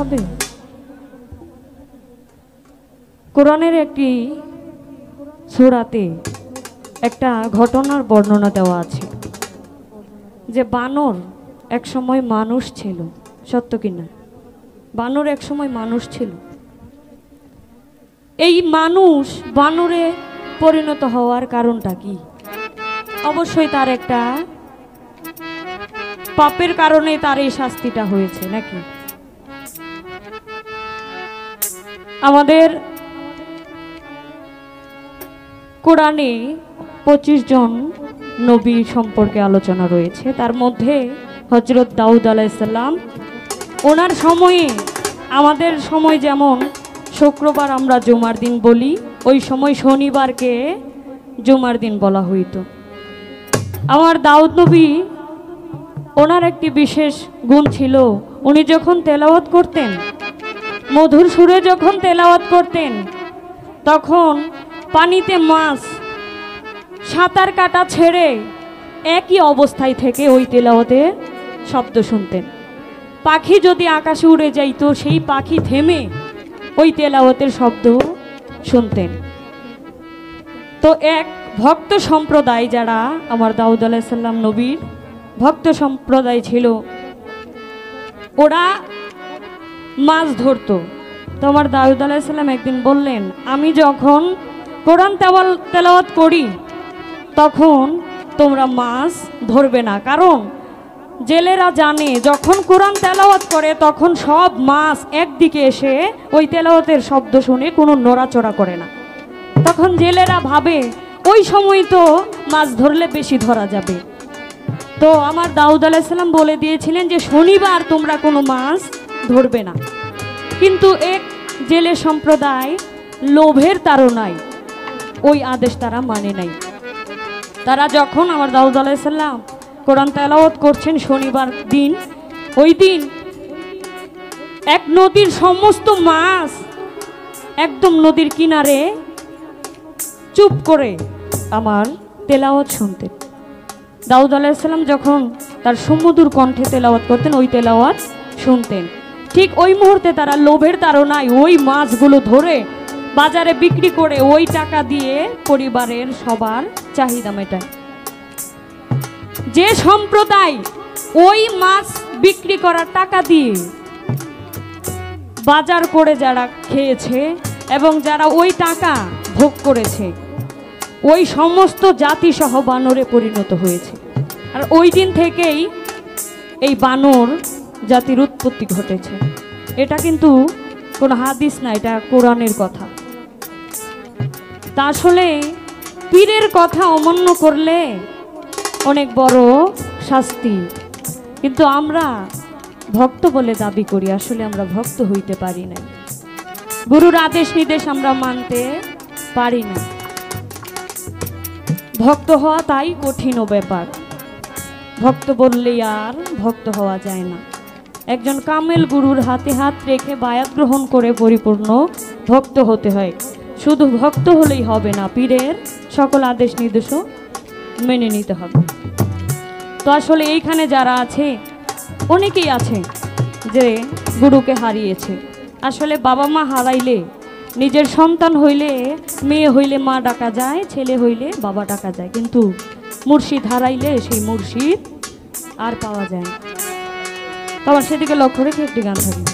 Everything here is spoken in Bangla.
হবে? কোরআনের একটি সূরাতে একটা ঘটনার বর্ণনা দেওয়া আছে যে বানর এক সময় মানুষ ছিল। সত্য কিনা? বানর এক সময় মানুষ ছিল। এই মানুষ বানরে পরিণত হওয়ার কারণটা কি? অবশ্যই তার একটা পাপের কারণে তার এই শাস্তিটা হয়েছে নাকি? আমাদের কোরআনে 25 জন নবী সম্পর্কে আলোচনা রয়েছে। তার মধ্যে হযরত দাউদ আলাইহিস সালাম, ওনার সময়ে, আমাদের সময় যেমন শুক্রবার আমরা জুমার দিন বলি, ওই সময় শনিবারকে জুমার দিন বলা হইতো। আমার দাউদ নবী, ওনার একটি বিশেষ গুণ ছিল, উনি যখন তেলাওয়াত করতেন, মধুর সুরে যখন তেলাওয়াত করতেন, তখন পানিতে মাছ সাঁতার কাটা ছেড়ে একই অবস্থায় থেকে ওই তেলাওয়াতের শব্দ শুনতেন। পাখি যদি আকাশে উড়ে যাইতো, সেই পাখি থেমে ওই তেলাওয়াতের শব্দ শুনতেন। তো এক ভক্ত সম্প্রদায়, যারা আমার দাউদ আলাইহিস সালাম নবীর ভক্ত সম্প্রদায় ছিল, ওরা মাছ ধরতো। তো আমার দাউদ আলাইহিস সালাম একদিন বললেন, আমি যখন কোরআন তেলাওয়াত করি তখন তোমরা মাছ ধরবে না, কারণ জেলেরা জানে যখন কোরআন তেলাওয়াত করে তখন সব মাছ একদিকে এসে ওই তেলাওয়াতের শব্দ শুনে কোনো নড়াচড়া করে না। তখন জেলেরা ভাবে ওই সময় তো মাছ ধরলে বেশি ধরা যাবে। তো আমার দাউদ আলাইহিস সালাম বলে দিয়েছিলেন যে শনিবার তোমরা কোনো মাছ ধরবে না। কিন্তু এক জেলে সম্প্রদায় লোভের তাড়নায় ওই আদেশ তারা মানে নাই। তারা যখন আমার দাউদ আলাইহিস সালাম কোরআন তেলাওয়াত করছেন শনিবার দিন, ওই দিন এক নদীর সমস্ত মাছ একদম নদীর কিনারে চুপ করে আমার তেলাওয়াত শুনতেন। দাউদ আলাইহিস সালাম যখন তার সুমধুর কণ্ঠে তেলাওয়াত করতেন, ওই তেলাওয়াত শুনতেন। ঠিক ওই মুহূর্তে তারা লোভের তাড়নায় ওই মাছগুলো ধরে বাজারে বিক্রি করে ওই টাকা দিয়ে পরিবারের সবার চাহিদা মেটায়। যে সম্প্রদায় ওই মাছ বিক্রি করার টাকা দিয়ে বাজার করে যারা খেয়েছে এবং যারা ওই টাকা ভোগ করেছে, ওই সমস্ত জাতি সহ বানরে পরিণত হয়েছে। আর ওই দিন থেকেই এই বানর জাতির উৎপত্তি ঘটেছে। এটা কিন্তু কোনো হাদিস না, এটা কোরআনের কথা। তা আসলে পীরের কথা অমান্য করলে অনেক বড় শাস্তি, কিন্তু আমরা ভক্ত বলে দাবি করি, আসলে আমরা ভক্ত হইতে পারি না। গুরুর আদেশ নির্দেশ আমরা মানতে পারি না। ভক্ত হওয়া তাই কঠিন ব্যাপার। ভক্ত বললেই আর ভক্ত হওয়া যায় না। একজন কামেল গুরুর হাতে হাত রেখে বায়াত গ্রহণ করে পরিপূর্ণ ভক্ত হতে হয়। শুধু ভক্ত হলেই হবে না, পীরের সকল আদেশ নির্দেশও মেনে নিতে হবে। তো আসলে এইখানে যারা আছে, অনেকেই আছে যে গুরুকে হারিয়েছে। আসলে বাবা মা হারাইলে, নিজের সন্তান হইলে মেয়ে হইলে মা ডাকা যায়, ছেলে হইলে বাবা ডাকা যায়, কিন্তু মুর্শিদ হারাইলে সেই মুর্শিদ আর পাওয়া যায় না। তো আবার সেদিকে লক্ষ্য রেখে একটি গান থাকবে।